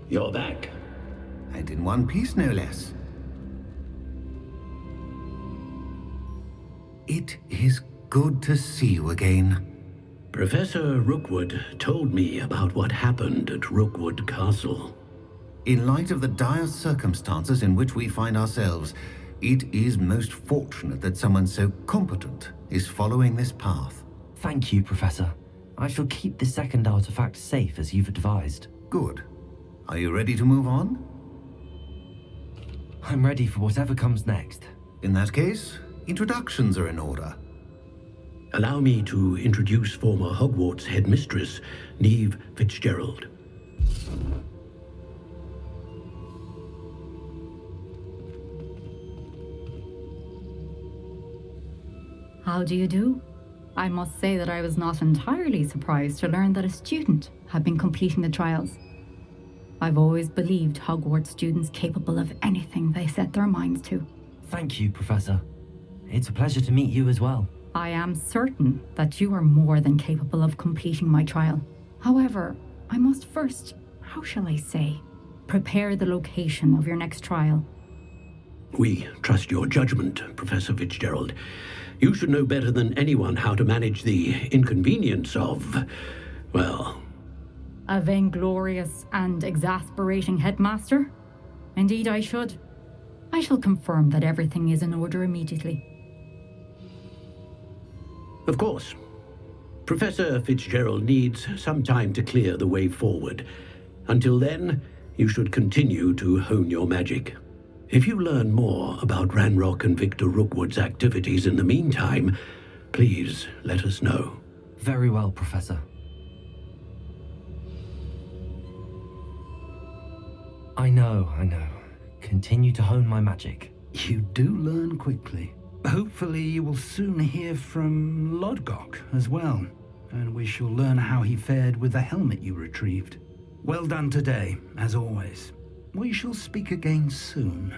You're back. And in one piece, no less. It is good to see you again. Professor Rookwood told me about what happened at Rookwood Castle. In light of the dire circumstances in which we find ourselves, it is most fortunate that someone so competent is following this path. Thank you, Professor. I shall keep the second artifact safe as you've advised. Good. Are you ready to move on? I'm ready for whatever comes next. In that case, introductions are in order. Allow me to introduce former Hogwarts headmistress, Neve Fitzgerald. How do you do? I must say that I was not entirely surprised to learn that a student had been completing the trials. I've always believed Hogwarts students capable of anything they set their minds to. Thank you, Professor. It's a pleasure to meet you as well. I am certain that you are more than capable of completing my trial. However, I must first, how shall I say, prepare the location of your next trial. We trust your judgment, Professor Fitzgerald. You should know better than anyone how to manage the inconvenience of, well... A vainglorious and exasperating headmaster? Indeed I should. I shall confirm that everything is in order immediately. Of course. Professor Fitzgerald needs some time to clear the way forward. Until then, you should continue to hone your magic. If you learn more about Ranrock and Victor Rookwood's activities in the meantime, please let us know. Very well, Professor. I know. Continue to hone my magic. You do learn quickly. Hopefully you will soon hear from Lodgok as well, and we shall learn how he fared with the helmet you retrieved. Well done today, as always. We shall speak again soon.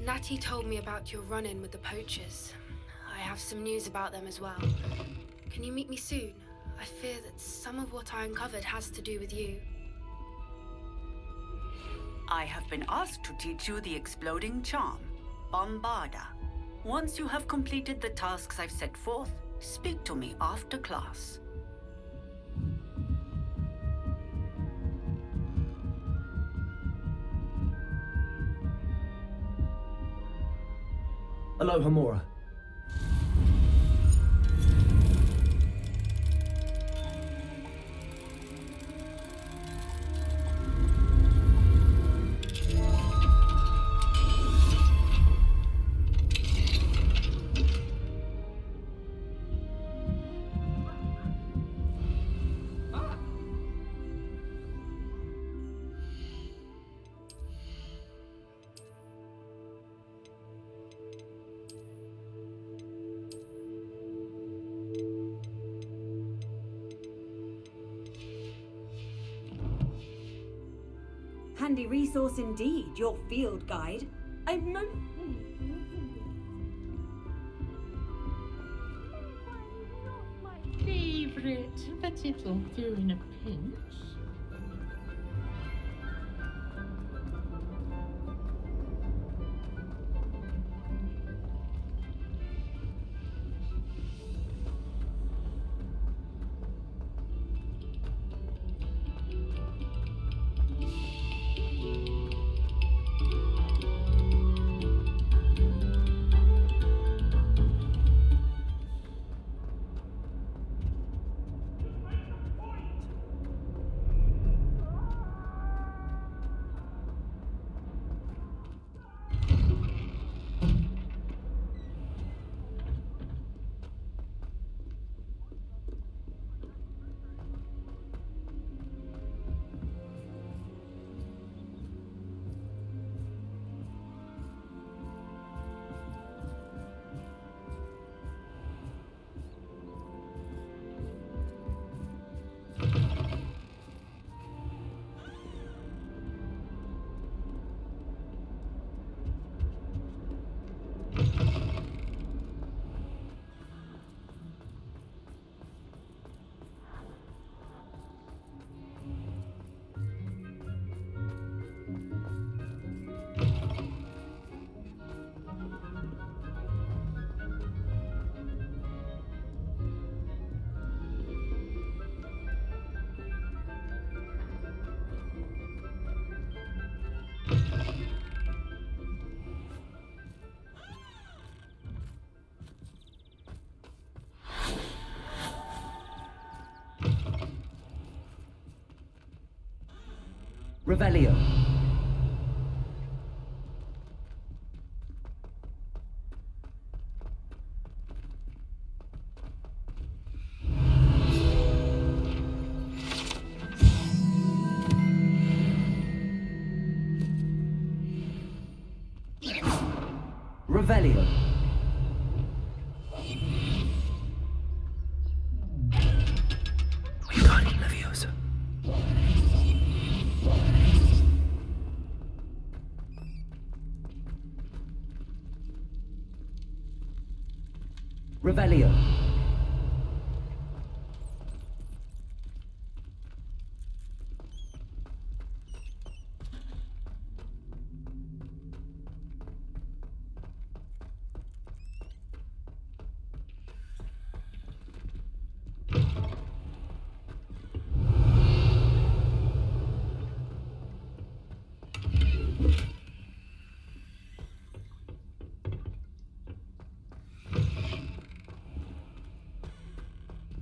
Natty told me about your run-in with the poachers. I have some news about them as well. Can you meet me soon? I fear that some of what I uncovered has to do with you. I have been asked to teach you the exploding charm, Bombarda. Once you have completed the tasks I've set forth, speak to me after class. Aloha Mora. Handy resource indeed, your field guide. I'm no... Not my favourite, but it'll do in a pinch. Revelio. Revelio. Wingardium Leviosa. Revelio.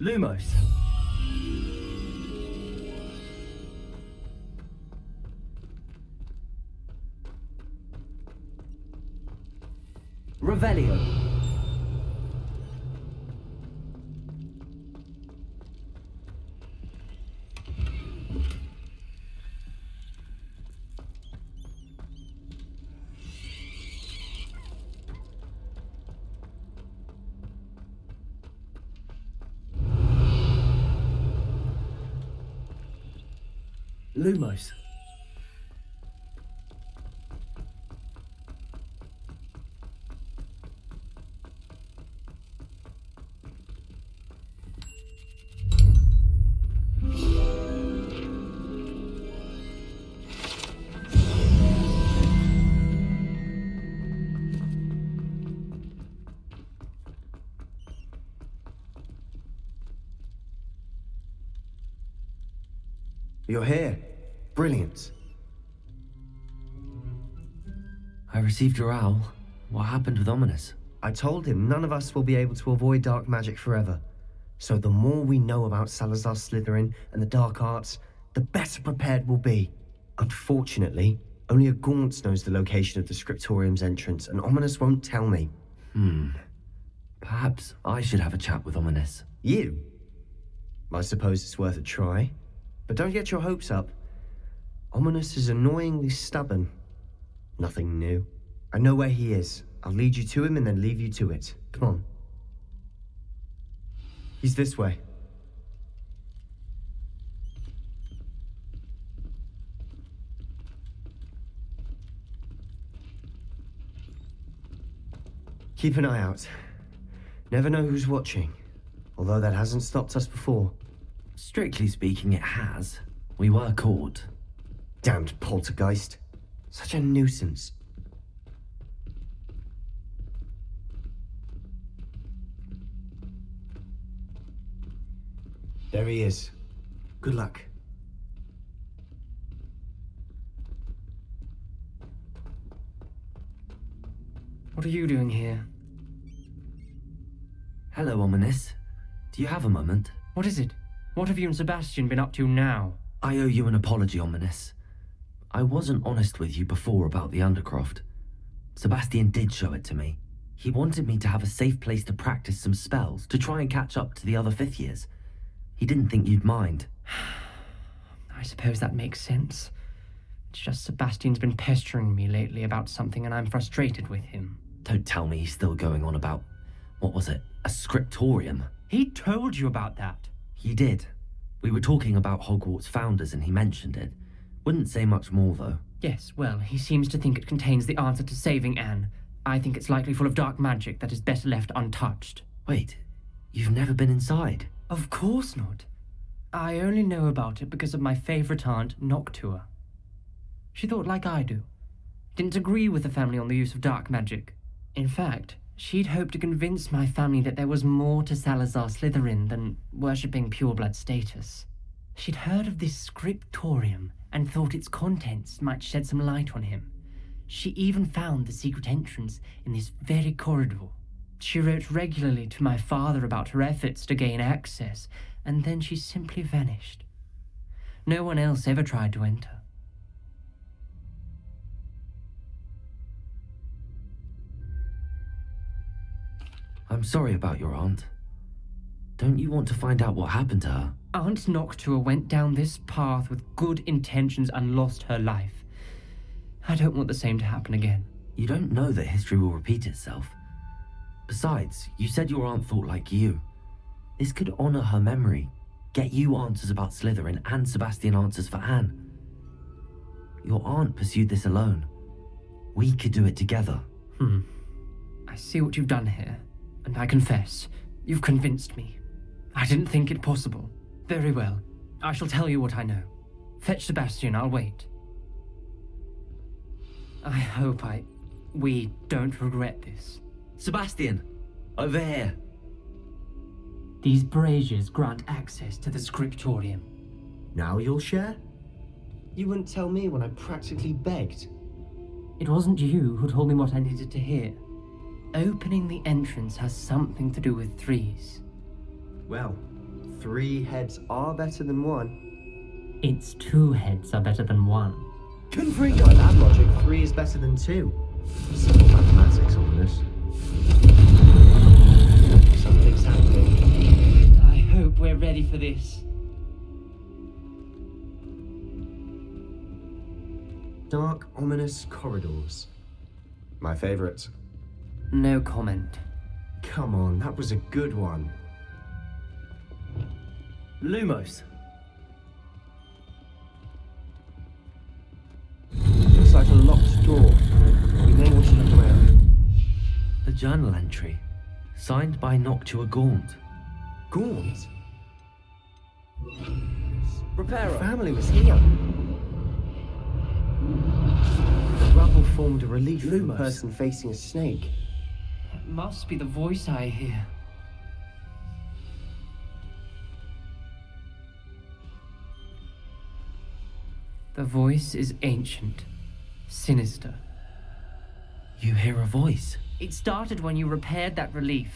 Lumos. Revelio. Lumos. You're here. Brilliant. I received your owl. What happened with Ominous? I told him none of us will be able to avoid dark magic forever. So the more we know about Salazar Slytherin and the dark arts, the better prepared we'll be. Unfortunately, only a Gaunt knows the location of the Scriptorium's entrance, and Ominous won't tell me. Perhaps I should have a chat with Ominous. You? I suppose it's worth a try. But don't get your hopes up. Ominous is annoyingly stubborn. Nothing new. I know where he is. I'll lead you to him and then leave you to it. Come on. He's this way. Keep an eye out. Never know who's watching. Although that hasn't stopped us before. Strictly speaking, it has. We were caught. Damned poltergeist. Such a nuisance. There he is. Good luck. What are you doing here? Hello, Ominous. Do you have a moment? What is it? What have you and Sebastian been up to now? I owe you an apology, Ominous. I wasn't honest with you before about the Undercroft. Sebastian did show it to me. He wanted me to have a safe place to practice some spells, to try and catch up to the other fifth years. He didn't think you'd mind. I suppose that makes sense. It's just Sebastian's been pestering me lately about something and I'm frustrated with him. Don't tell me he's still going on about, what was it, a scriptorium? He told you about that. He did. We were talking about Hogwarts founders and he mentioned it. Wouldn't say much more, though. Yes, well, he seems to think it contains the answer to saving Anne. I think it's likely full of dark magic that is better left untouched. Wait, you've never been inside? Of course not. I only know about it because of my favorite aunt, Noctua. She thought like I do. Didn't agree with the family on the use of dark magic. In fact, she'd hoped to convince my family that there was more to Salazar Slytherin than worshipping pureblood status. She'd heard of this scriptorium and thought its contents might shed some light on him. She even found the secret entrance in this very corridor. She wrote regularly to my father about her efforts to gain access, and then she simply vanished. No one else ever tried to enter. I'm sorry about your aunt. Don't you want to find out what happened to her? Aunt Noctua went down this path with good intentions and lost her life. I don't want the same to happen again. You don't know that history will repeat itself. Besides, you said your aunt thought like you. This could honor her memory, get you answers about Slytherin and Sebastian answers for Anne. Your aunt pursued this alone. We could do it together. I see what you've done here, and I confess, you've convinced me. I didn't think it possible. Very well. I shall tell you what I know. Fetch Sebastian, I'll wait. I hope we don't regret this. Sebastian! Over here! These braziers grant access to the scriptorium. Now you'll share? You wouldn't tell me when I practically begged. It wasn't you who told me what I needed to hear. Opening the entrance has something to do with threes. Well, 3 heads are better than 1. It's 2 heads are better than 1. Considering by that logic, 3 is better than 2. Simple mathematics on this. Something's happening. I hope we're ready for this. Dark, ominous corridors. My favorite. No comment. Come on, that was a good one. Lumos. Looks like a locked door. We may want to look around. A journal entry, signed by Noctua Gaunt. Gaunt? Reparo. The family was here. The rubble formed a relief from a person facing a snake. It must be the voice I hear. The voice is ancient, sinister. You hear a voice? It started when you repaired that relief.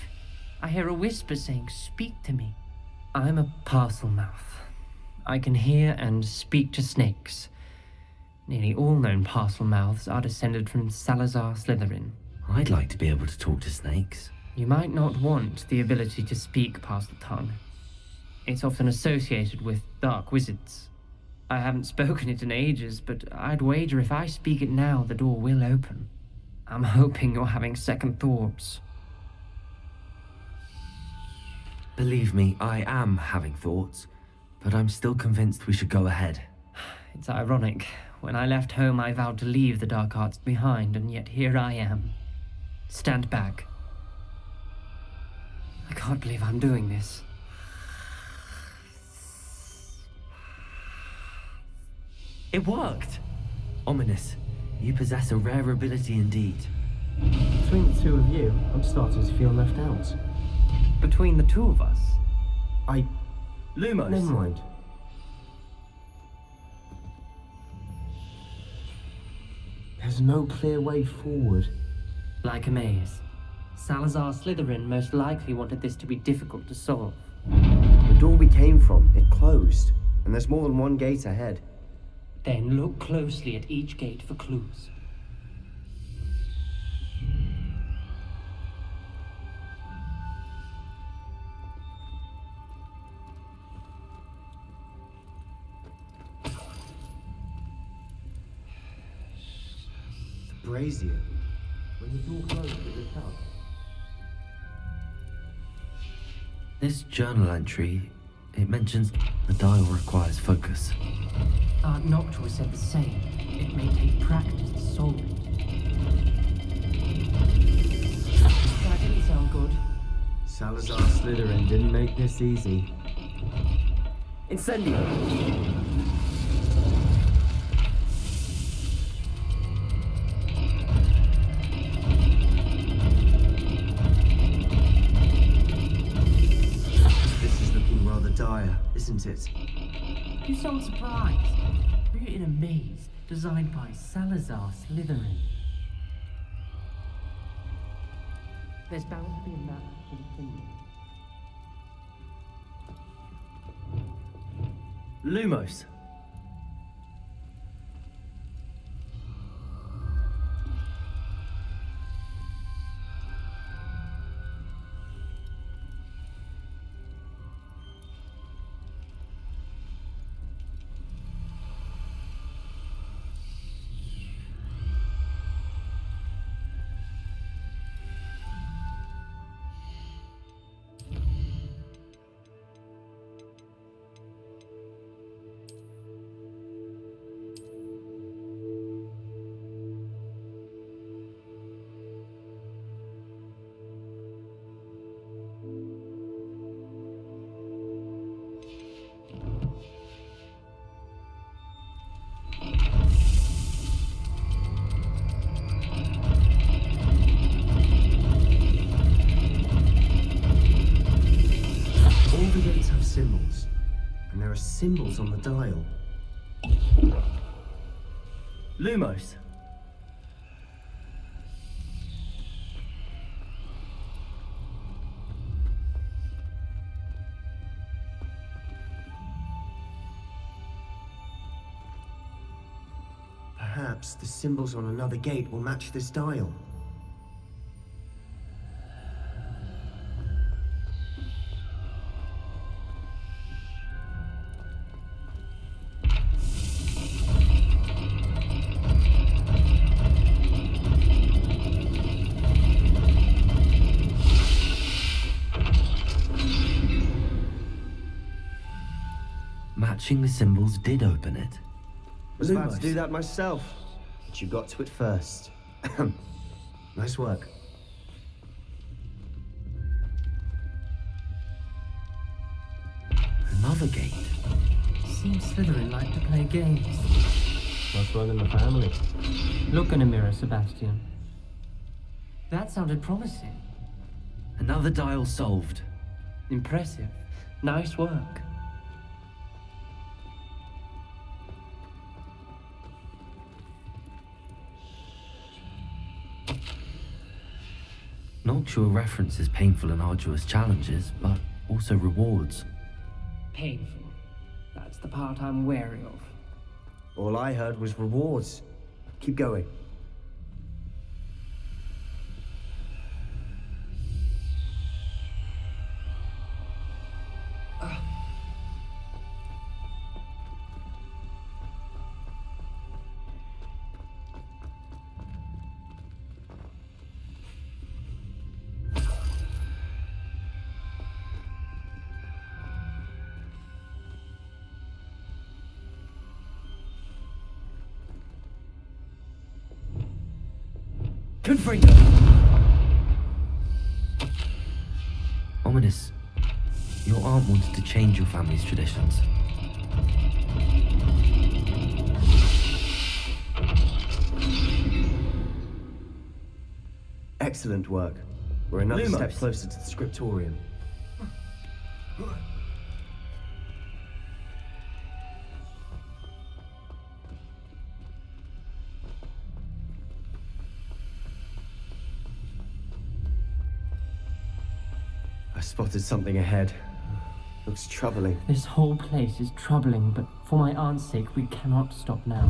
I hear a whisper saying, "Speak to me." I'm a parcel mouth. I can hear and speak to snakes. Nearly all known parcel mouths are descended from Salazar Slytherin. I'd like to be able to talk to snakes. You might not want the ability to speak parcel tongue. It's often associated with dark wizards. I haven't spoken it in ages, but I'd wager if I speak it now, the door will open. I'm hoping you're having second thoughts. Believe me, I am having thoughts, but I'm still convinced we should go ahead. It's ironic. When I left home, I vowed to leave the dark arts behind, and yet here I am. Stand back. I can't believe I'm doing this. It worked! Ominous. You possess a rare ability indeed. Between the two of you, I'm starting to feel left out. Between the two of us? Lumos! Never mind. There's no clear way forward. Like a maze. Salazar Slytherin most likely wanted this to be difficult to solve. The door we came from, it closed. And there's more than one gate ahead. Then look closely at each gate for clues. The brazier. When the door closed, it was shut. This journal entry, it mentions the dial requires focus. Aunt Noctua said the same. It may take practice to solve it. That didn't sound good. Salazar Slytherin didn't make this easy. Incendio! This is looking rather dire, isn't it? You sound surprised. We're in a maze designed by Salazar Slytherin. There's bound to be a map for the kingdom. Lumos! Symbols. And there are symbols on the dial. Lumos! Perhaps the symbols on another gate will match this dial. Matching the symbols did open it. I was about to do that myself, but you got to it first. Nice work. Another gate. Seems Slytherin like to play games. Must run in the family. Look in a mirror, Sebastian. That sounded promising. Another dial solved. Impressive. Nice work. Noctua references painful and arduous challenges, but also rewards. Painful. That's the part I'm wary of. All I heard was rewards. Keep going. Confringo! Ominous, your aunt wanted to change your family's traditions. Excellent work. We're another Lumos. step closer to the scriptorium. I spotted something ahead. Looks troubling. This whole place is troubling, but for my aunt's sake, we cannot stop now.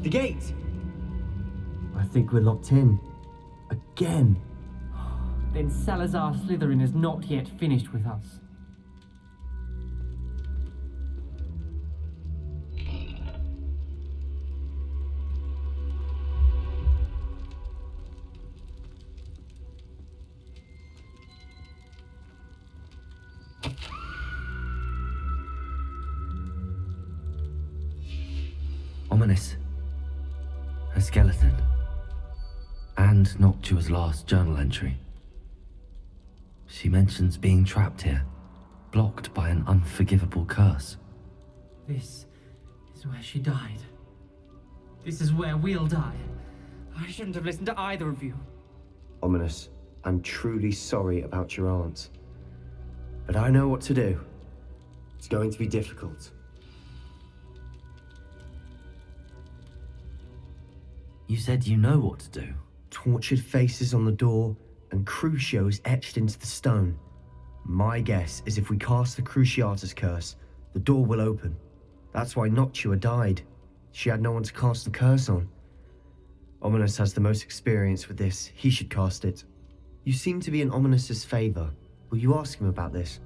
The gate! I think we're locked in. Again. Then Salazar Slytherin is not yet finished with us. Ominous. A skeleton. And Noctua's last journal entry. She mentions being trapped here, blocked by an unforgivable curse. This is where she died. This is where we'll die. I shouldn't have listened to either of you. Ominous, I'm truly sorry about your aunt. But I know what to do. It's going to be difficult. You said you know what to do. Tortured faces on the door and Crucios etched into the stone. My guess is if we cast the Cruciatus curse, the door will open. That's why Noctua died. She had no one to cast the curse on. Ominous has the most experience with this. He should cast it. You seem to be in Ominous's favor. Will you ask him about this?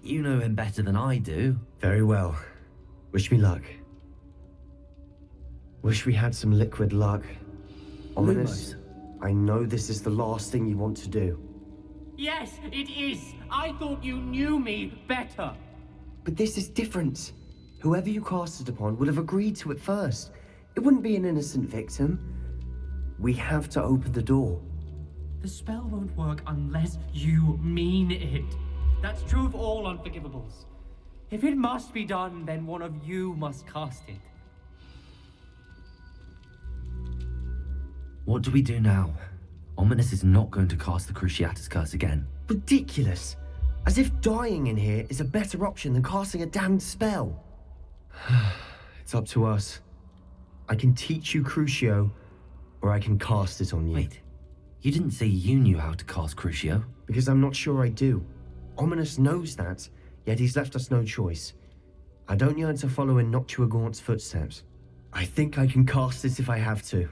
You know him better than I do. Very well. Wish me luck. Wish we had some liquid luck. Ominous, I know this is the last thing you want to do. Yes, it is. I thought you knew me better. But this is different. Whoever you cast it upon would have agreed to it first. It wouldn't be an innocent victim. We have to open the door. The spell won't work unless you mean it. That's true of all unforgivables. If it must be done, then one of you must cast it. What do we do now? Ominous is not going to cast the Cruciatus curse again. Ridiculous. As if dying in here is a better option than casting a damned spell. It's up to us. I can teach you Crucio, or I can cast it on you. Wait, you didn't say you knew how to cast Crucio? Because I'm not sure I do. Ominous knows that, yet he's left us no choice. I don't yearn to follow in Noctua Gaunt's footsteps. I think I can cast it if I have to.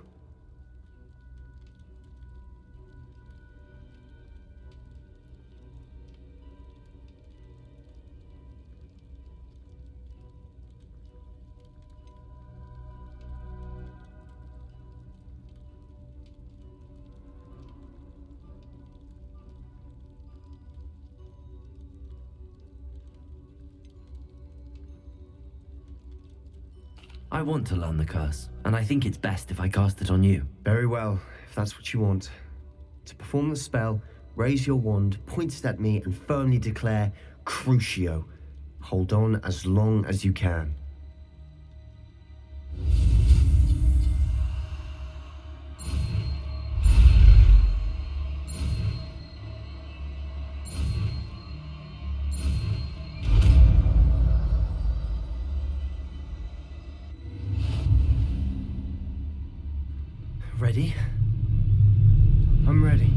I want to learn the curse, and I think it's best if I cast it on you. Very well, if that's what you want. To perform the spell, raise your wand, point it at me, and firmly declare Crucio. Hold on as long as you can. Ready? I'm ready.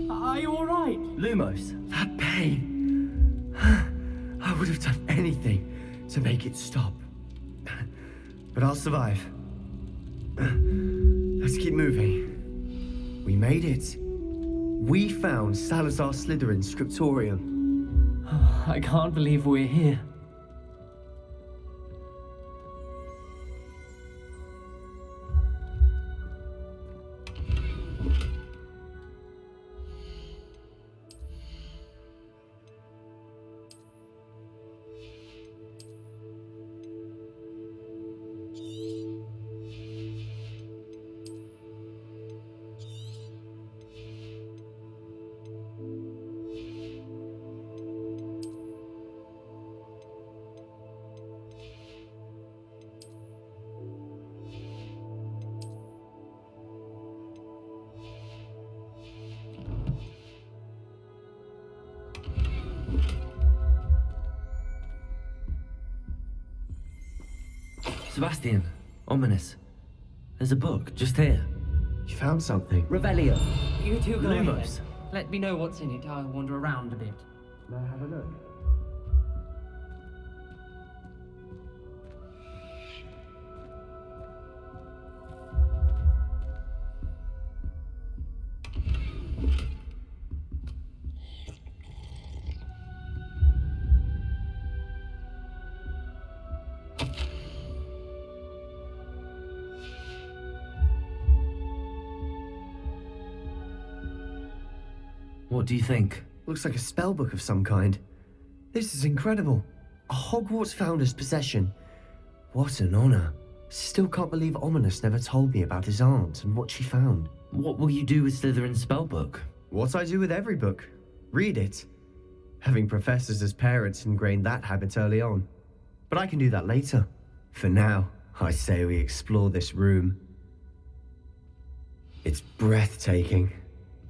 Are you alright? Lumos, that pain. I would have done anything to make it stop. But I'll survive. Let's keep moving. We made it. We found Salazar Slytherin's scriptorium. I can't believe we're here. Sebastian, ominous. There's a book just here. You found something. Revelio. You two go ahead. Lumos. Let me know what's in it. I'll wander around a bit. May I have a look? What do you think? Looks like a spellbook of some kind. This is incredible. A Hogwarts founder's possession. What an honor. Still can't believe Ominous never told me about his aunt and what she found. What will you do with Slytherin's spellbook? What I do with every book. Read it. Having professors as parents ingrained that habit early on. But I can do that later. For now, I say we explore this room. It's breathtaking.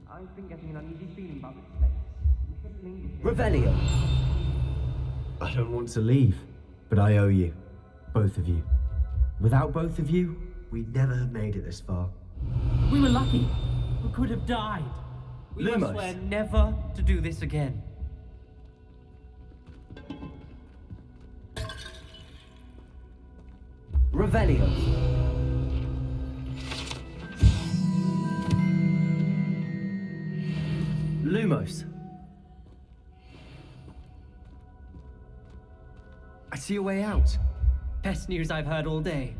I've been getting an uneasy feeling about this place. We should linger here. Revelio. I don't want to leave, but I owe you. Both of you. Without both of you, we'd never have made it this far. We were lucky. We could have died. We must Lumos. swear never to do this again. Revelio. Lumos. I see a way out. Best news I've heard all day.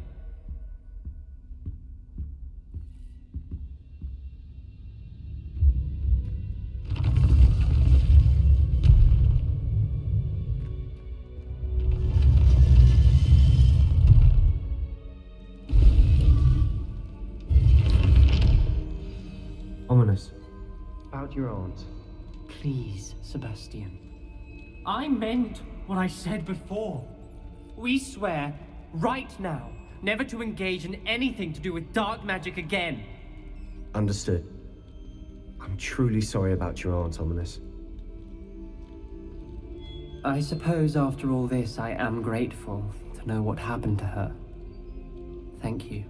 Ominous. About your aunt. Please, Sebastian. I meant what I said before. We swear, right now, never to engage in anything to do with dark magic again. Understood. I'm truly sorry about your aunt, Ominous. I suppose after all this, I am grateful to know what happened to her. Thank you.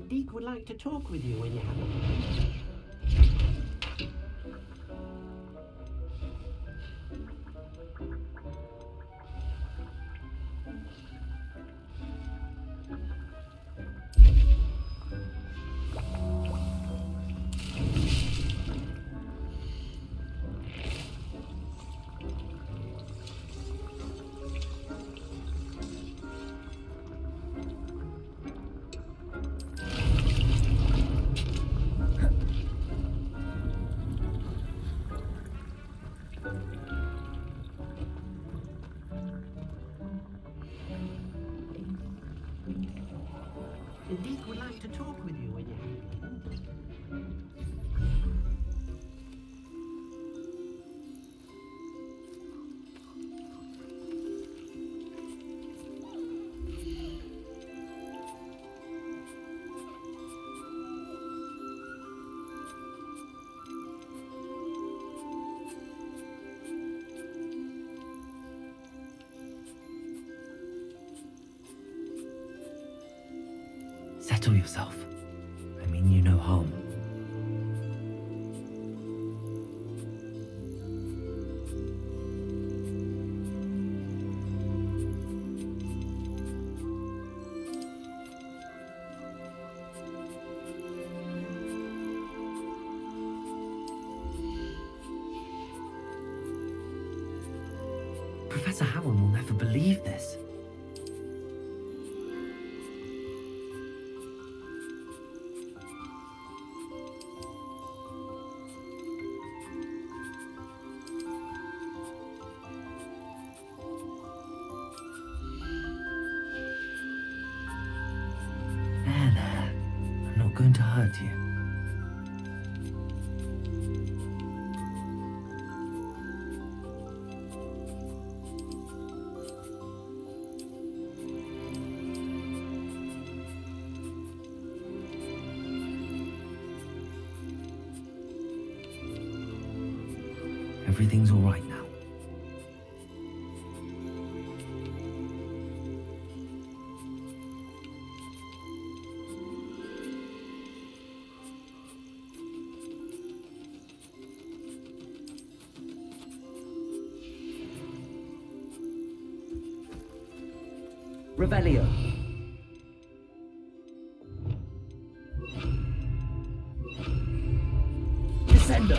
Deek would like to talk with you when you have a Deek would like to talk with you when you Settle yourself. I mean you no harm. Professor Howard will never believe this. There. I'm not going to hurt you. Everything's all right now. Revelio. Descendo.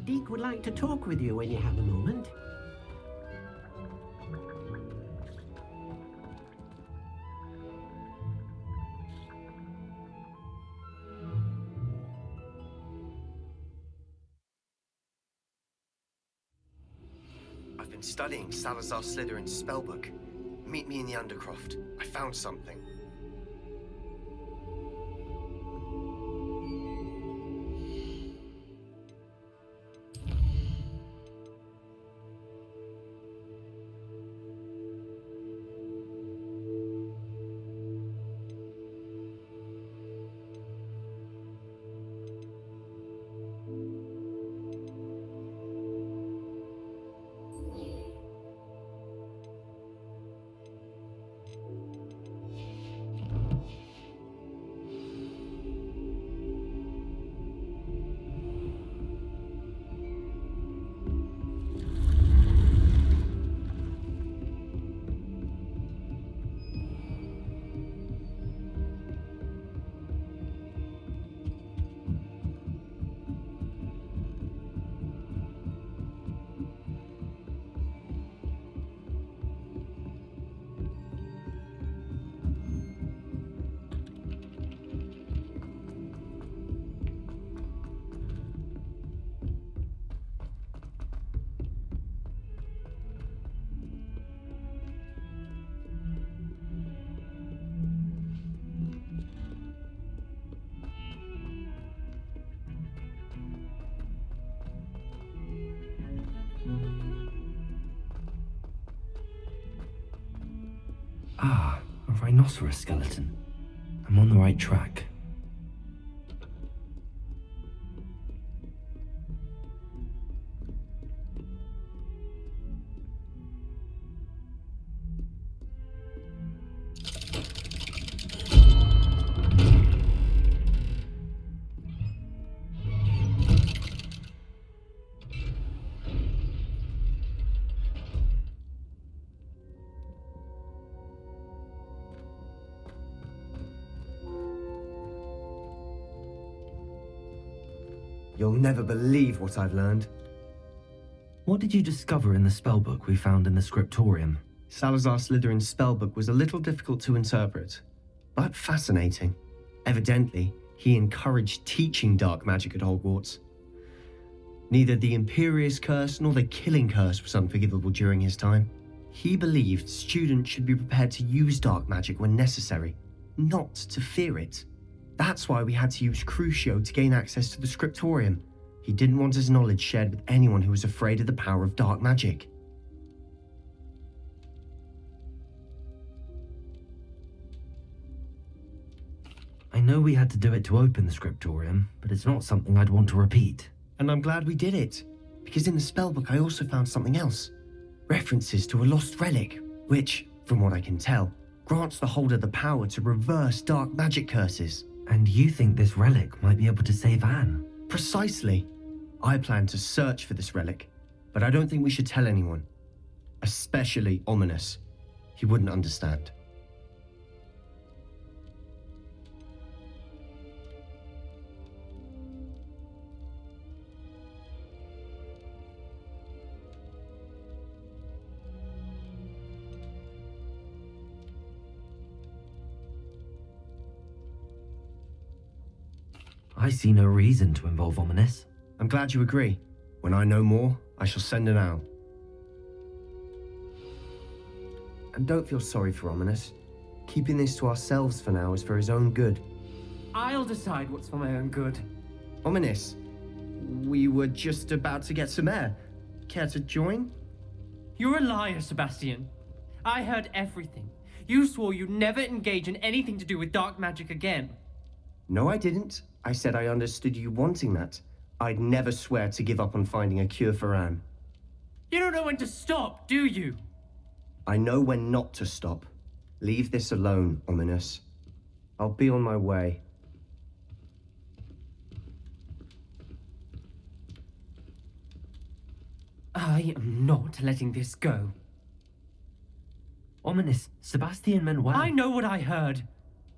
Deek would like to talk with you when you have a moment. I've been studying Salazar Slytherin's spellbook. Meet me in the Undercroft. I found something. Ah, a rhinoceros skeleton. I'm on the right track. You'll never believe what I've learned. What did you discover in the spellbook we found in the scriptorium? Salazar Slytherin's spellbook was a little difficult to interpret, but fascinating. Evidently, he encouraged teaching dark magic at Hogwarts. Neither the Imperious Curse nor the Killing Curse was unforgivable during his time. He believed students should be prepared to use dark magic when necessary, not to fear it. That's why we had to use Crucio to gain access to the scriptorium. He didn't want his knowledge shared with anyone who was afraid of the power of dark magic. I know we had to do it to open the scriptorium, but it's not something I'd want to repeat. And I'm glad we did it, because in the spellbook I also found something else. References to a lost relic, which, from what I can tell, grants the holder the power to reverse dark magic curses. And you think this relic might be able to save Anne? Precisely. I plan to search for this relic, but I don't think we should tell anyone. Especially Ominous. He wouldn't understand. I see no reason to involve Ominous. I'm glad you agree. When I know more, I shall send an owl. And don't feel sorry for Ominous. Keeping this to ourselves for now is for his own good. I'll decide what's for my own good. Ominous, we were just about to get some air. Care to join? You're a liar, Sebastian. I heard everything. You swore you'd never engage in anything to do with dark magic again. No, I didn't. I said I understood you wanting that. I'd never swear to give up on finding a cure for Anne. You don't know when to stop, do you? I know when not to stop. Leave this alone, Ominous. I'll be on my way. I am not letting this go. Ominous, Sebastian meant well. I know what I heard.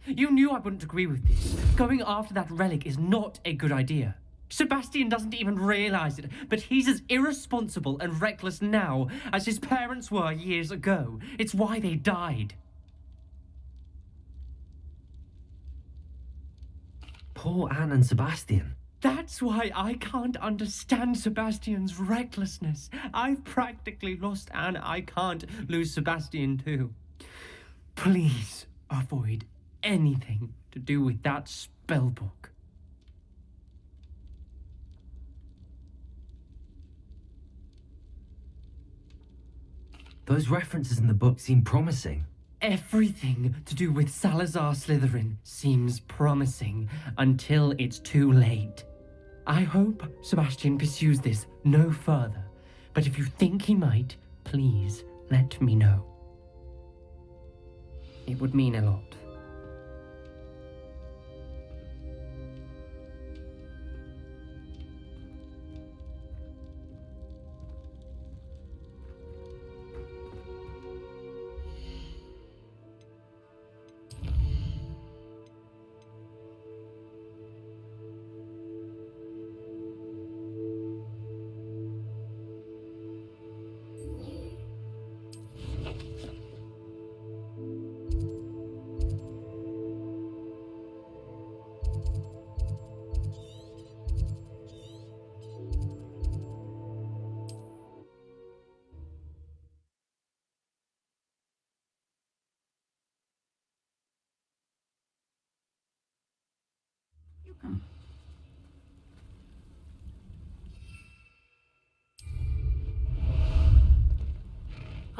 You knew I wouldn't agree with this. Going after that relic is not a good idea. Sebastian doesn't even realize it, but he's as irresponsible and reckless now as his parents were years ago. It's why they died. Poor Anne and Sebastian. That's why I can't understand Sebastian's recklessness. I've practically lost Anne. I can't lose Sebastian too. Please avoid anything to do with that spellbook. Those references in the book seem promising. Everything to do with Salazar Slytherin seems promising until it's too late. I hope Sebastian pursues this no further, but if you think he might, please let me know. It would mean a lot.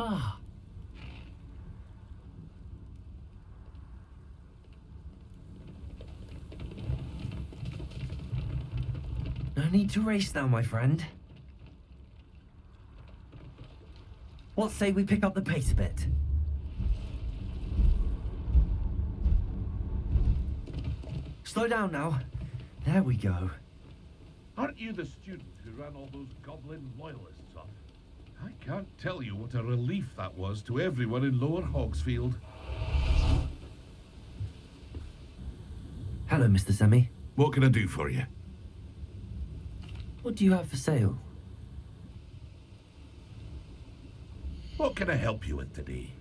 Ah. No need to race now, my friend. What say we pick up the pace a bit? Slow down now. There we go. Aren't you the student who ran all those goblin loyalists off? I can't tell you what a relief that was to everyone in Lower Hogsfield. Hello, Mr. Semi. What can I do for you? What do you have for sale? What can I help you with today?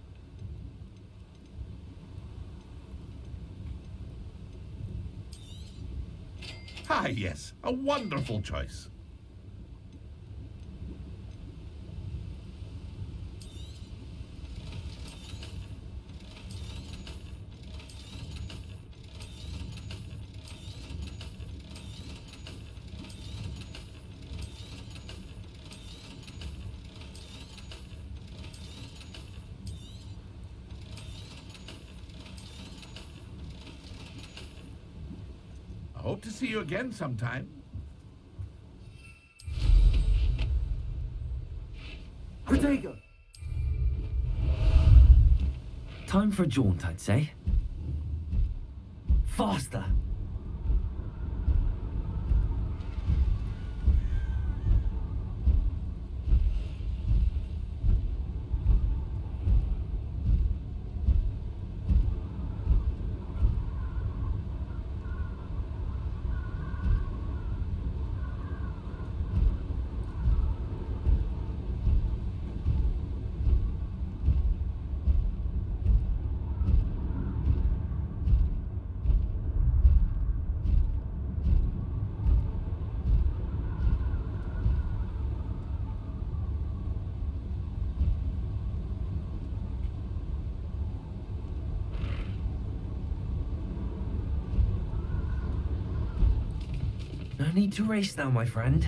Ah, yes, a wonderful choice. I hope to see you again sometime. Protego! Time for a jaunt, I'd say. Faster! No need to race now, my friend.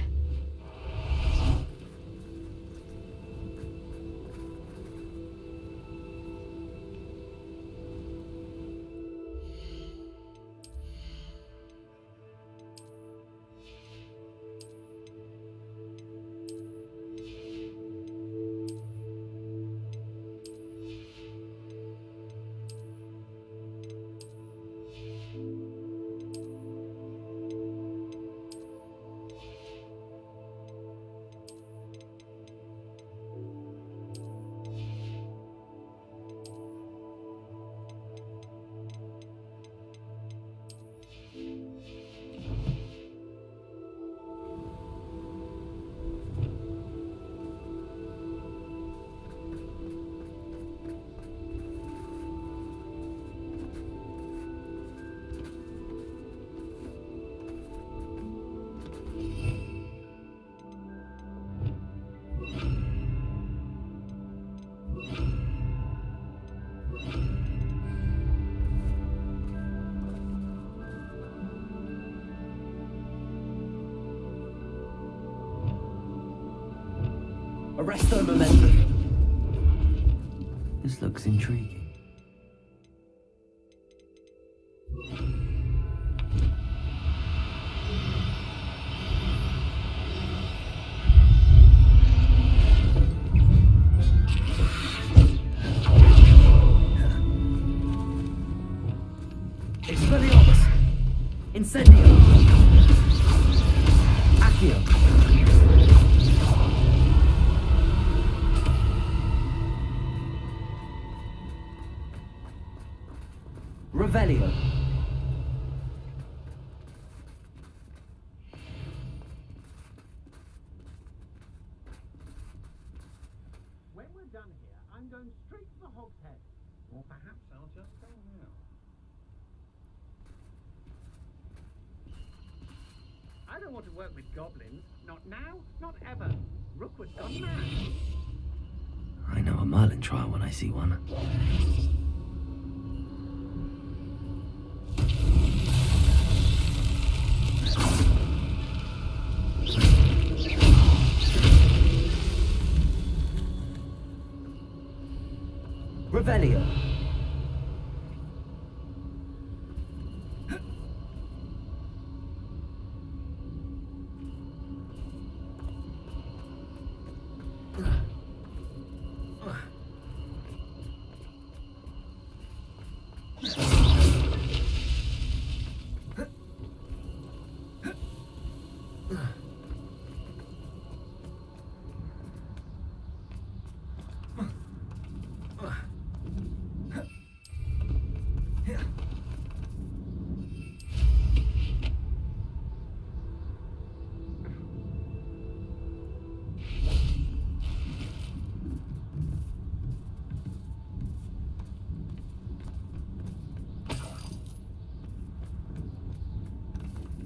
Arrest their momentum. This looks intriguing. Expelliarmus! Incendio! Accio! Revelio! When we're done here, I'm going straight to the Hog's Head. Or perhaps I'll just go now. I don't want to work with goblins. Not now, not ever. Rookwood's gone mad. I know a Merlin trial when I see one. Revelio.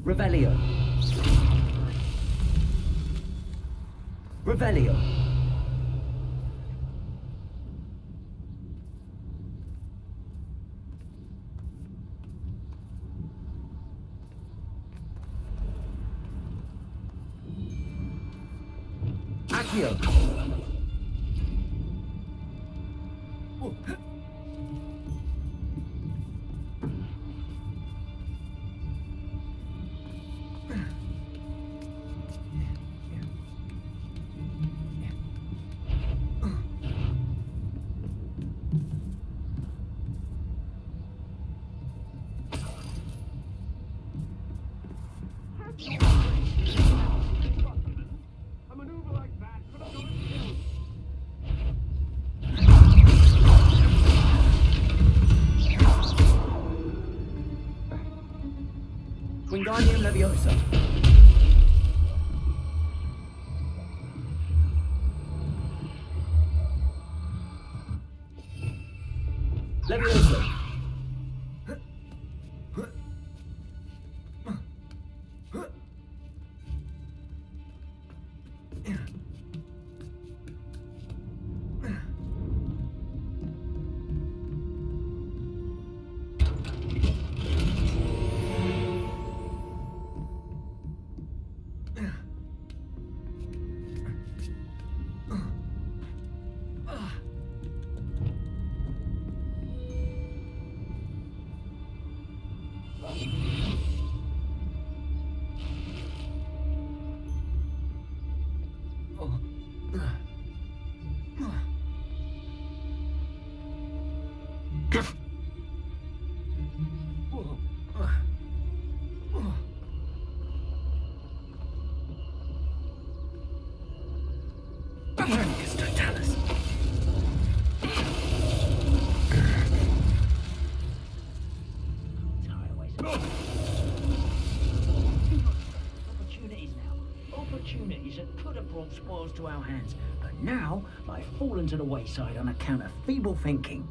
Revelio. Revelio. Accio. A maneuver like that could have gone killed. Wingardium Leviosa. Leviosa. Opportunities that could have brought spoils to our hands, but now I've fallen to the wayside on account of feeble thinking.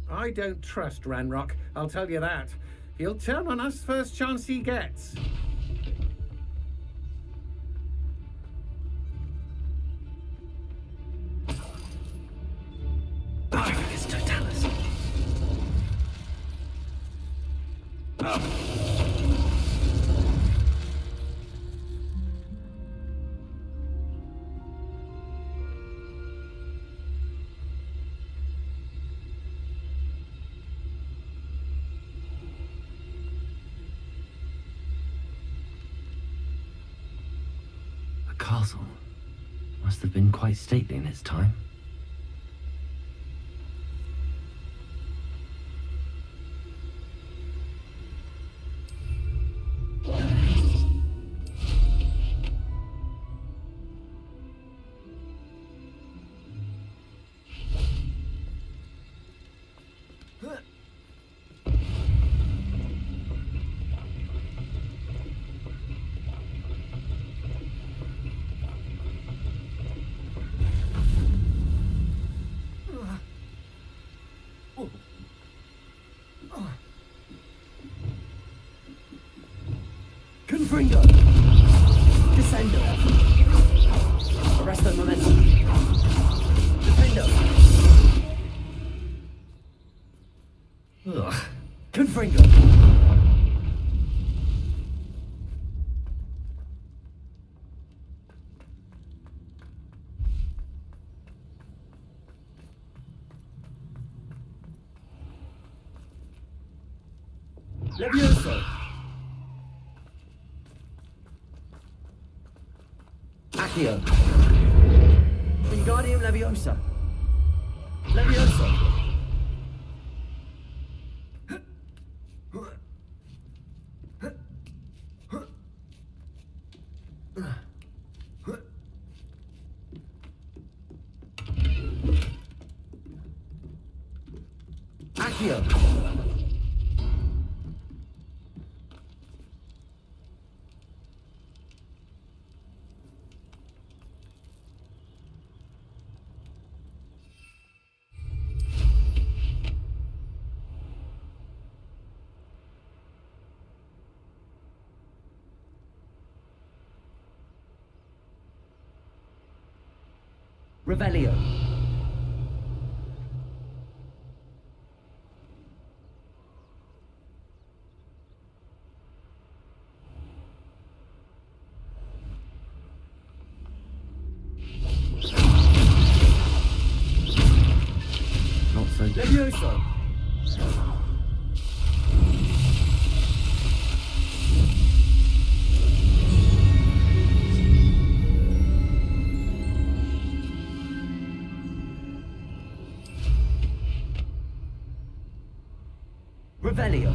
I don't trust Ranrock, I'll tell you that. He'll turn on us first chance he gets. Artificus Totalis. castle. Must have been quite stately in its time. Confringo! Descendo! Arresto momentum! Defendo! Ugh. Confringo! Levioso! Accio. Wingardium Leviosa. Levioso. Accio. Revelio. Not so good. Levioso. Revelio.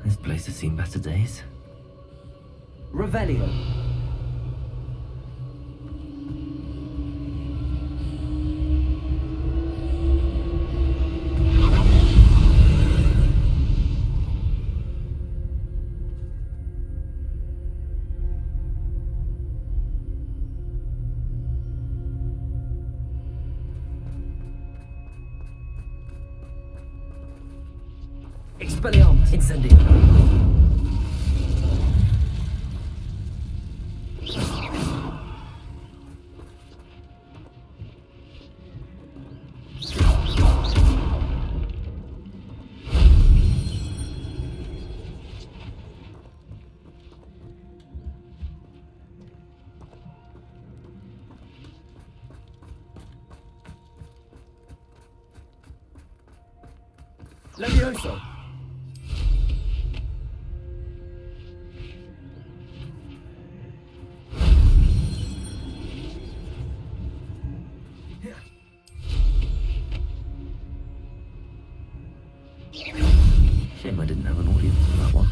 This place has seen better days. Revelio. Expelliarmus. Incendio. Levioso. Shame I didn't have an audience for that one.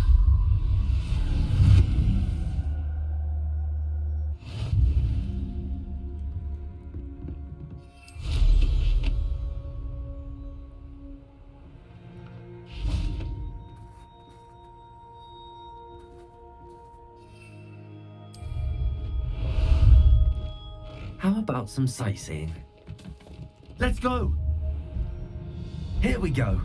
How about some sightseeing? Let's go! Here we go!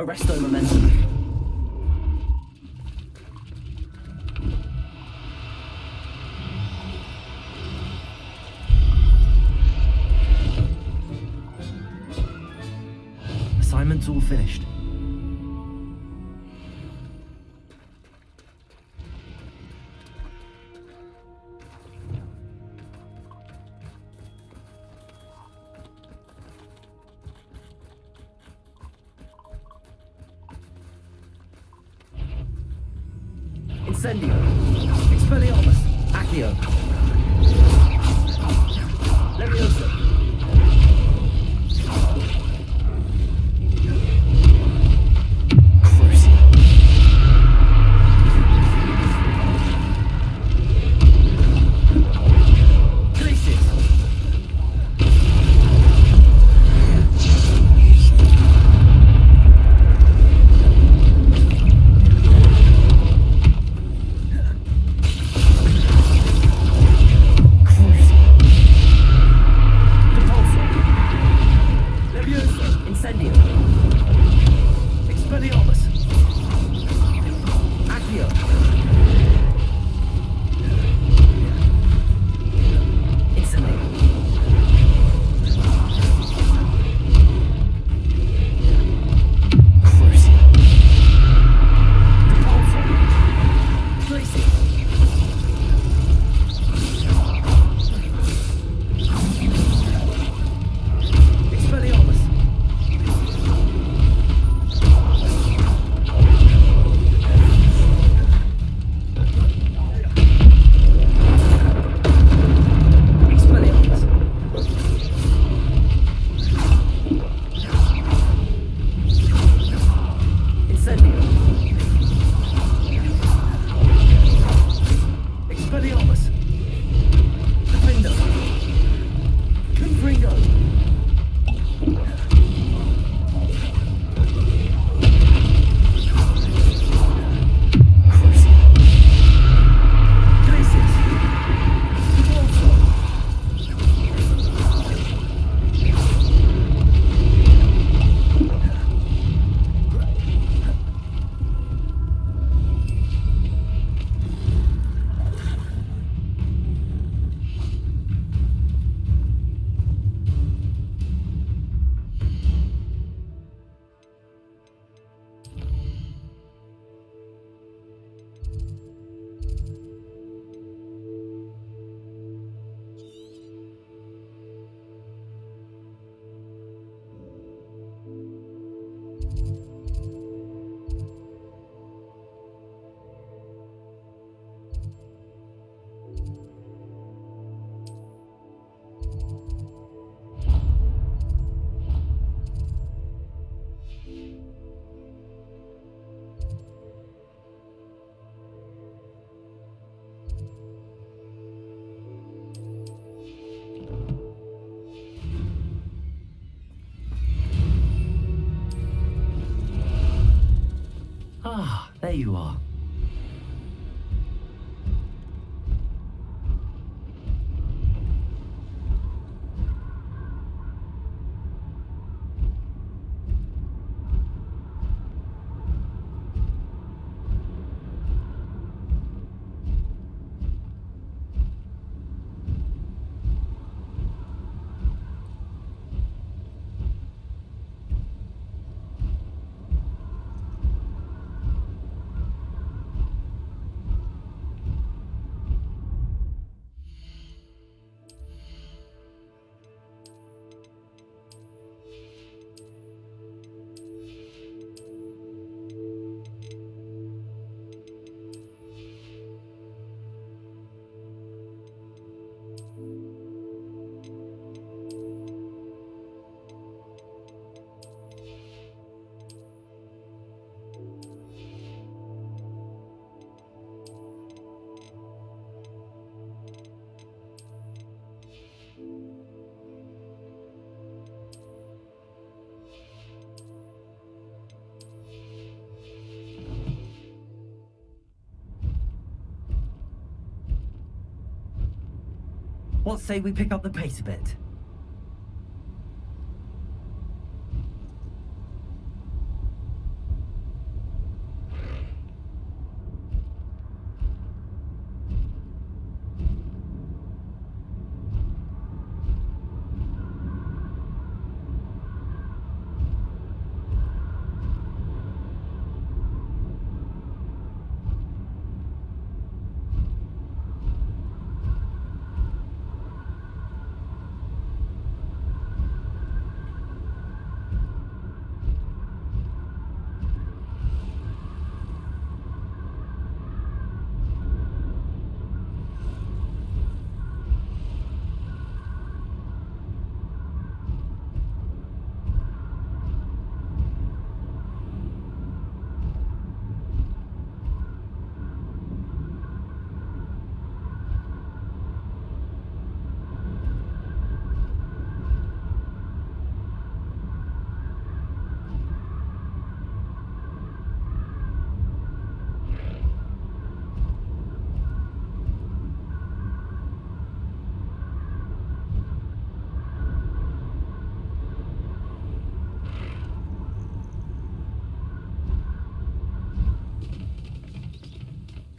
Arresto momentum. Assignment's all finished. Incendio. Expelliarmus. Accio. Leviosa. Ah, there you are. What say we pick up the pace a bit?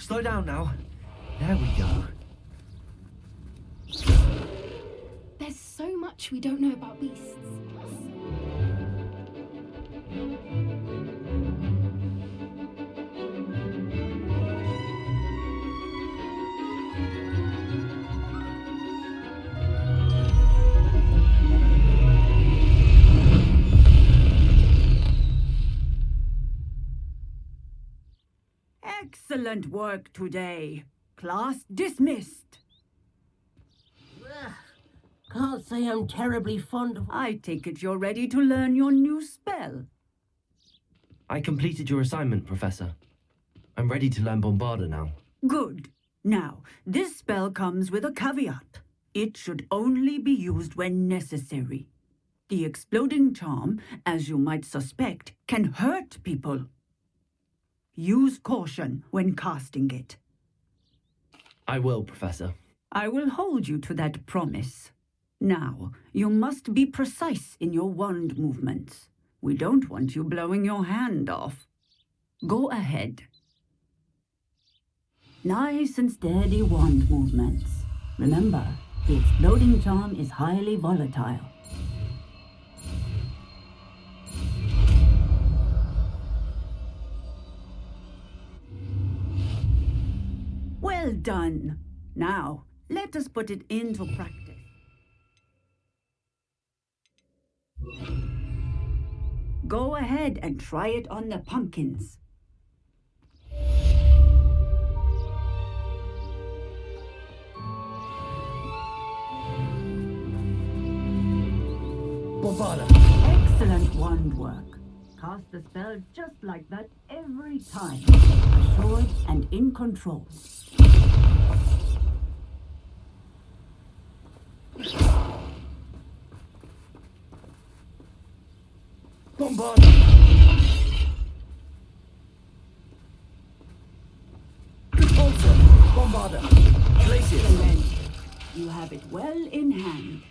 Slow down now. There we go. There's so much we don't know about beasts. Excellent work today. Class dismissed. Can't say I'm terribly fond of... I take it you're ready to learn your new spell. I completed your assignment, Professor. I'm ready to learn Bombarda now. Good. Now, this spell comes with a caveat. It should only be used when necessary. The exploding charm, as you might suspect, can hurt people. Use caution when casting it. I will, Professor. I will hold you to that promise. Now, you must be precise in your wand movements. We don't want you blowing your hand off. Go ahead. Nice and steady wand movements. Remember, the exploding charm is highly volatile. Well done. Now, let us put it into practice. Go ahead and try it on the pumpkins. Bombarda! Excellent wand work. Cast the spell just like that every time. Assured and in control. Bombarda! Repulsor! Bombarda! Glacius! Excellent. You have it well in hand.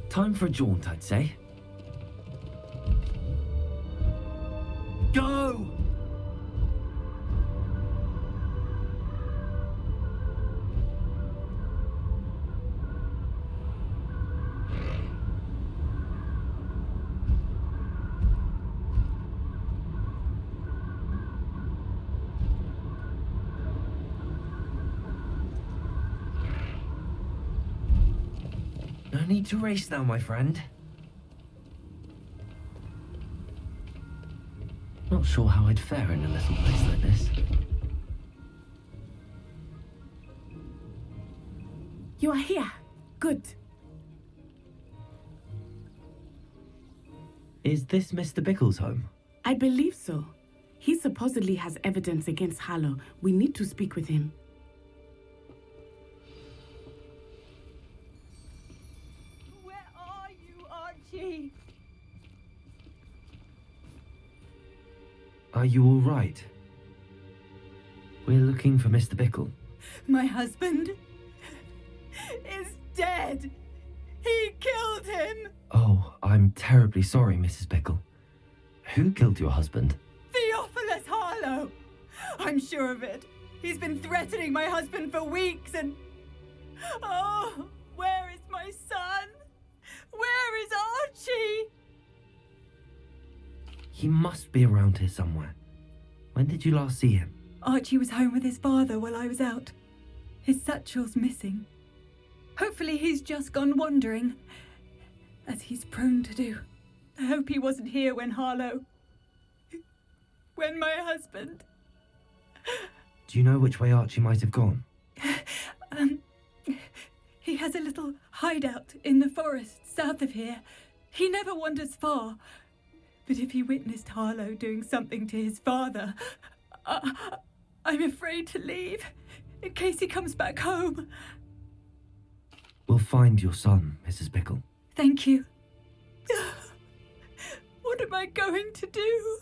Time for a jaunt, I'd say. Go! No need to race now, my friend. Not sure how I'd fare in a little place like this. You are here. Good. Is this Mr. Bickle's home? I believe so. He supposedly has evidence against Harlow. We need to speak with him. Where are you, Archie? Are you all right? We're looking for Mr. Bickle. My husband is dead. He killed him. Oh, I'm terribly sorry, Mrs. Bickle. Who killed your husband? Theophilus Harlow. I'm sure of it. He's been threatening my husband for weeks and... Oh, where is my son? Where is Archie? He must be around here somewhere. When did you last see him? Archie was home with his father while I was out. His satchel's missing. Hopefully he's just gone wandering, as he's prone to do. I hope he wasn't here when my husband... Do you know which way Archie might have gone? He has a little hideout in the forest south of here. He never wanders far. But if he witnessed Harlow doing something to his father, I'm afraid to leave, in case he comes back home. We'll find your son, Mrs. Pickle. Thank you. What am I going to do?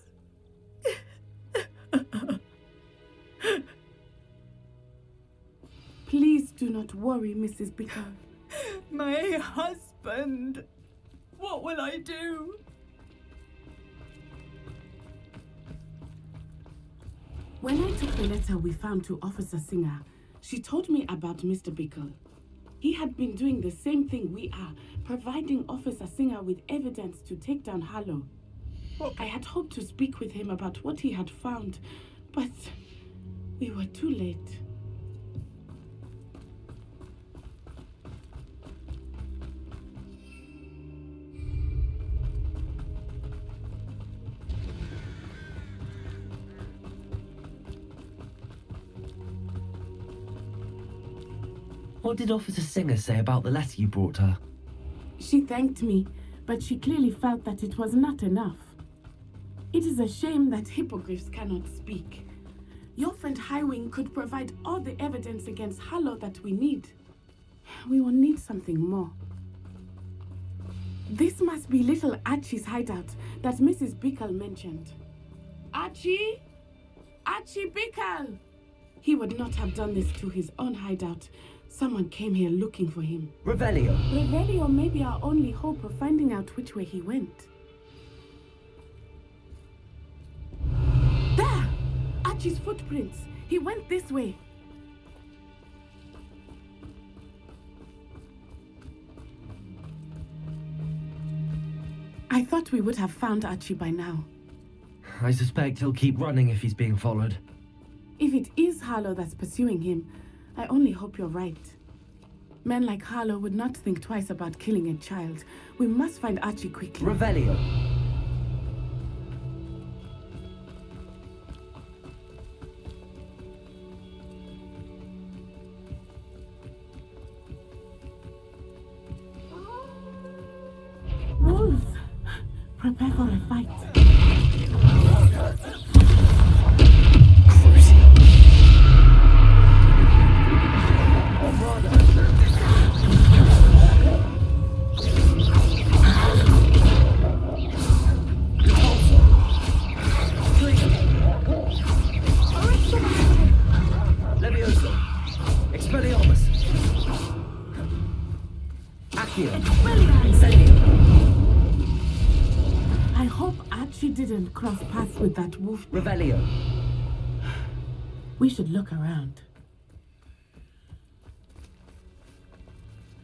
Please do not worry, Mrs. Pickle. My husband. What will I do? When I took the letter we found to Officer Singer, she told me about Mr. Pickle. He had been doing the same thing we are, providing Officer Singer with evidence to take down Harlow. I had hoped to speak with him about what he had found, but we were too late. What did Officer Singer say about the letter you brought her? She thanked me, but she clearly felt that it was not enough. It is a shame that hippogriffs cannot speak. Your friend Highwing could provide all the evidence against Harlow that we need. We will need something more. This must be little Archie's hideout that Mrs. Pickle mentioned. Archie? Archie Pickle! He would not have done this to his own hideout. Someone came here looking for him. Revelio. Revelio may be our only hope of finding out which way he went. There! Archie's footprints. He went this way. I thought we would have found Archie by now. I suspect he'll keep running if he's being followed. If it is Harlow that's pursuing him, I only hope you're right. Men like Harlow would not think twice about killing a child. We must find Archie quickly. Revelio. Wolves! Prepare for a fight. I hope Archie didn't cross paths with that wolf. Revelio. We should look around.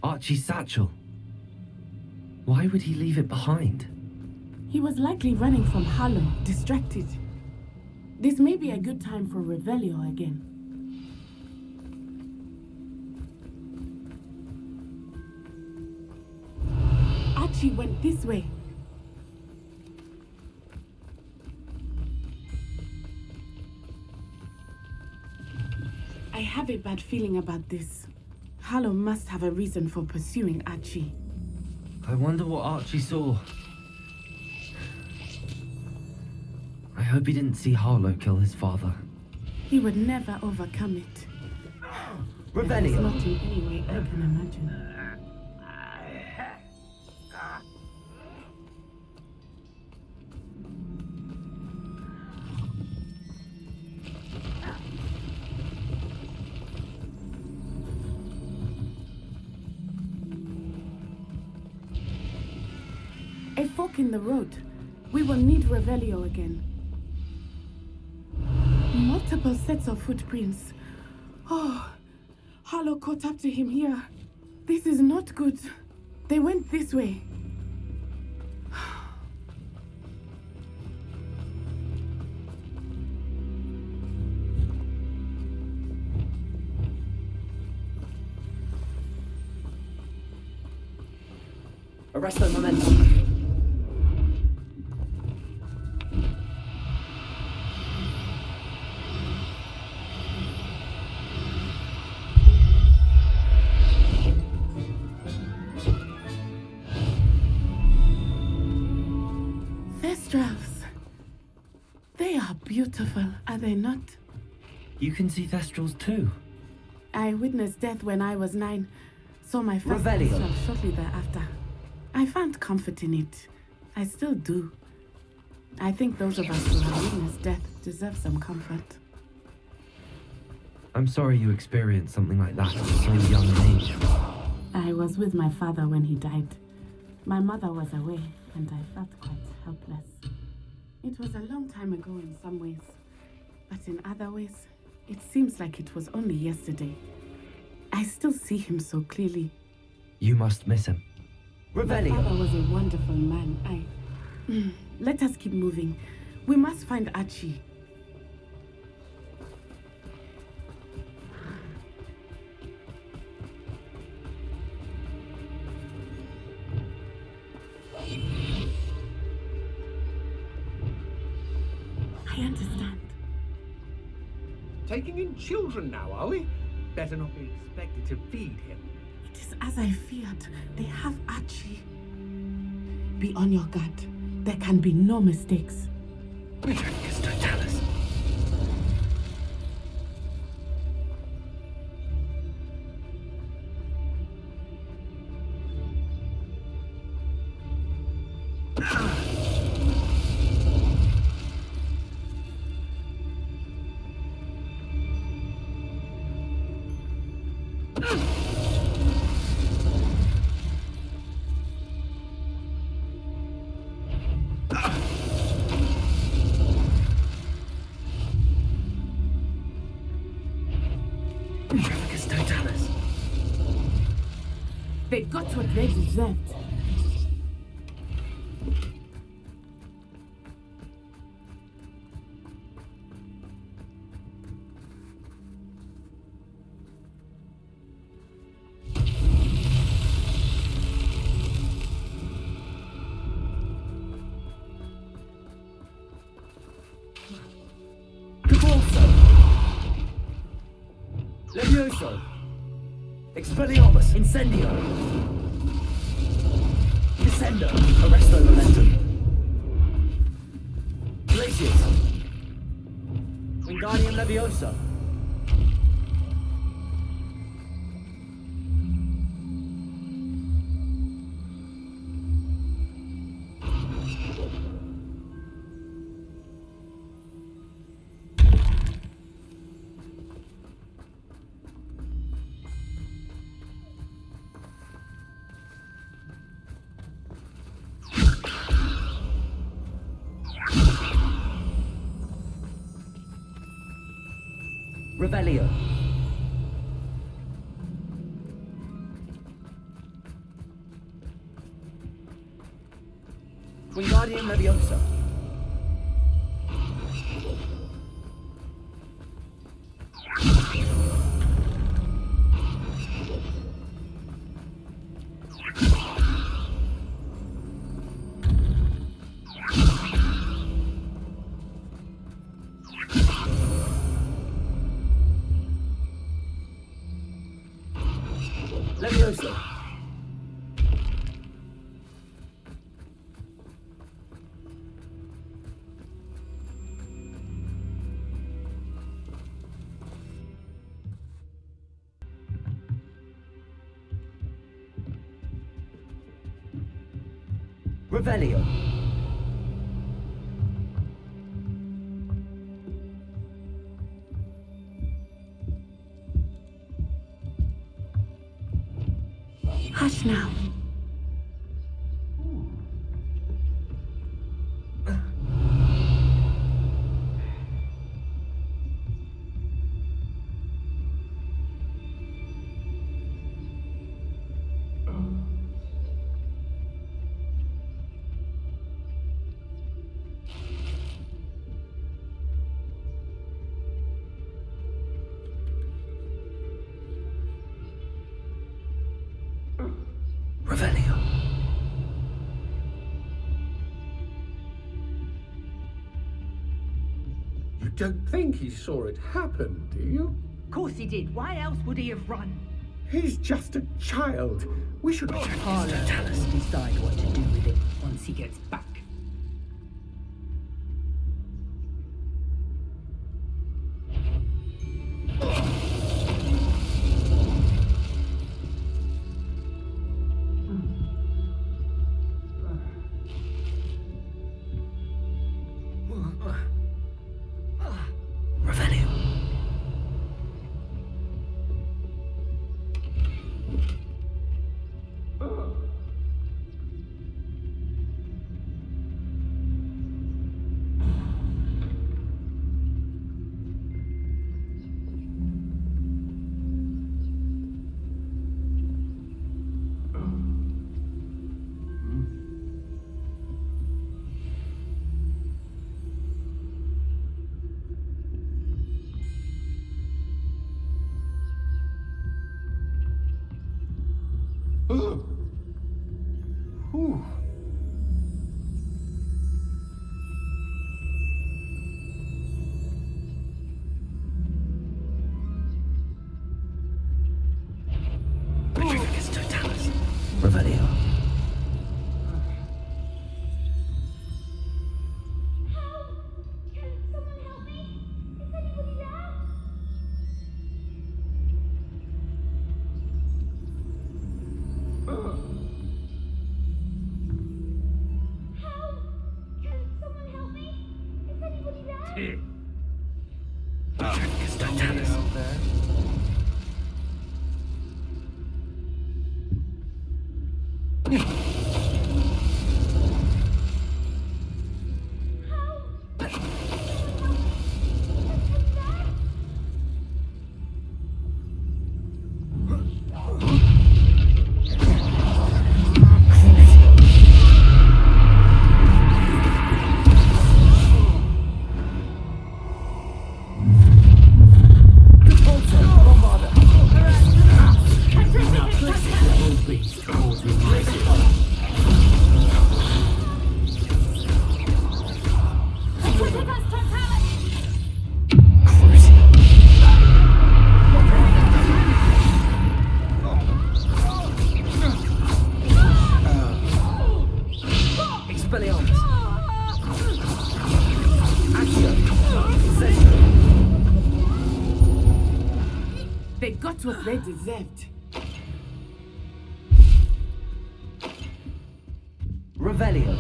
Archie's satchel. Why would he leave it behind? He was likely running from Harlow, distracted. This may be a good time for Revelio again. Archie went this way. I have a bad feeling about this. Harlow must have a reason for pursuing Archie. I wonder what Archie saw. I hope he didn't see Harlow kill his father. He would never overcome it. Revelio. Not in any way I can imagine. A fork in the road. We will need Revelio again. Multiple sets of footprints. Oh, Harlow caught up to him here. This is not good. They went this way. Arresto momentum. Thestrals. They are beautiful, are they not? You can see Thestrals too. I witnessed death when I was 9. Saw my first Revelio. Thestral shortly thereafter. I found comfort in it. I still do. I think those of us who have witnessed death deserve some comfort. I'm sorry you experienced something like that at so young an age. I was with my father when he died. My mother was away, and I felt quite helpless. It was a long time ago in some ways, but in other ways, it seems like it was only yesterday. I still see him so clearly. You must miss him. My father was a wonderful man. Let us keep moving. We must find Archie. I understand. Taking in children now, are we? Better not be expected to feed him. It is as I feared. They have Archie. Be on your guard. There can be no mistakes. Totalis. They got what they deserved. Levioso! Expelliarmus! Incendio! Descendo! Arresto Momentum! Glacius! Wingardium Levioso! Revelio. Wingardium Leviosa. Leviosa. Revelio. Hush now. Revelio. You don't think he saw it happen, do you? Of course he did. Why else would he have run? He's just a child. We should... Harlow will decide what to do with it once he gets back. Revelio. Whew. Petrificus totalis. Revelio. Petrificus totalis. Out there. They got what they deserved. Revelio.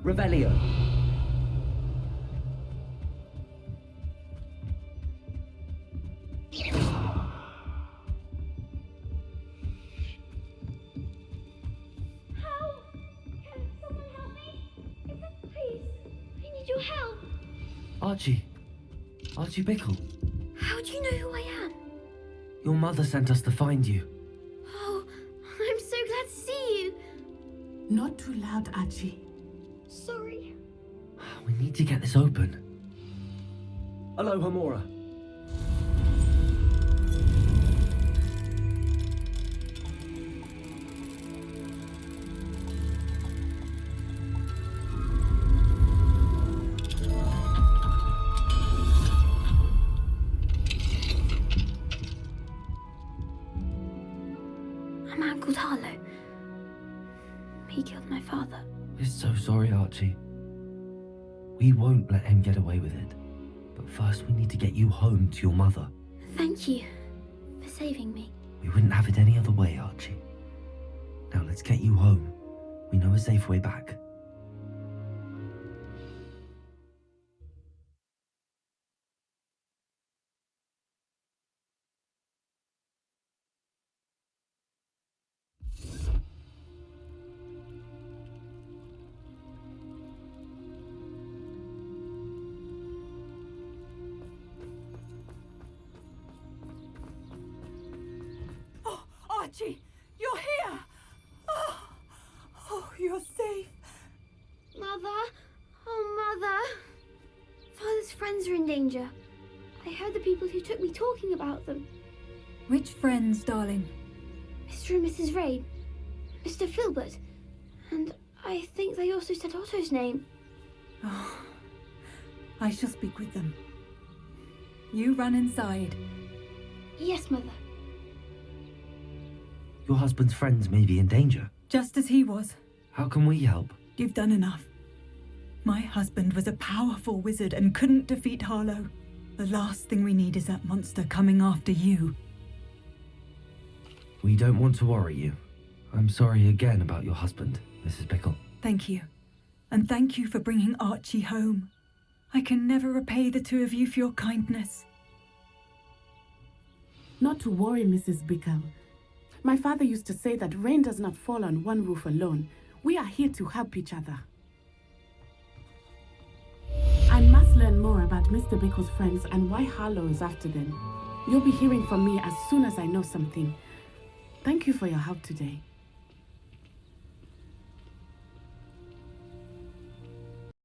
Revelio. Your help. Archie. Archie Bickle. How do you know who I am? Your mother sent us to find you. Oh, I'm so glad to see you. Not too loud, Archie. Sorry. We need to get this open. Hello, Hamora. A man called Harlow. He killed my father. We're so sorry, Archie. We won't let him get away with it. But first we need to get you home to your mother. Thank you for saving me. We wouldn't have it any other way, Archie. Now let's get you home. We know a safe way back. Archie, you're here! Oh, you're safe. Mother! Oh, Mother! Father's friends are in danger. I heard the people who took me talking about them. Which friends, darling? Mr. and Mrs. Rain, Mr. Filbert, and I think they also said Otto's name. Oh, I shall speak with them. You run inside. Yes, Mother. Your husband's friends may be in danger. Just as he was. How can we help? You've done enough. My husband was a powerful wizard and couldn't defeat Harlow. The last thing we need is that monster coming after you. We don't want to worry you. I'm sorry again about your husband, Mrs. Bickle. Thank you. And thank you for bringing Archie home. I can never repay the two of you for your kindness. Not to worry, Mrs. Bickle. My father used to say that rain does not fall on one roof alone. We are here to help each other. I must learn more about Mr. Bickle's friends and why Harlow is after them. You'll be hearing from me as soon as I know something. Thank you for your help today.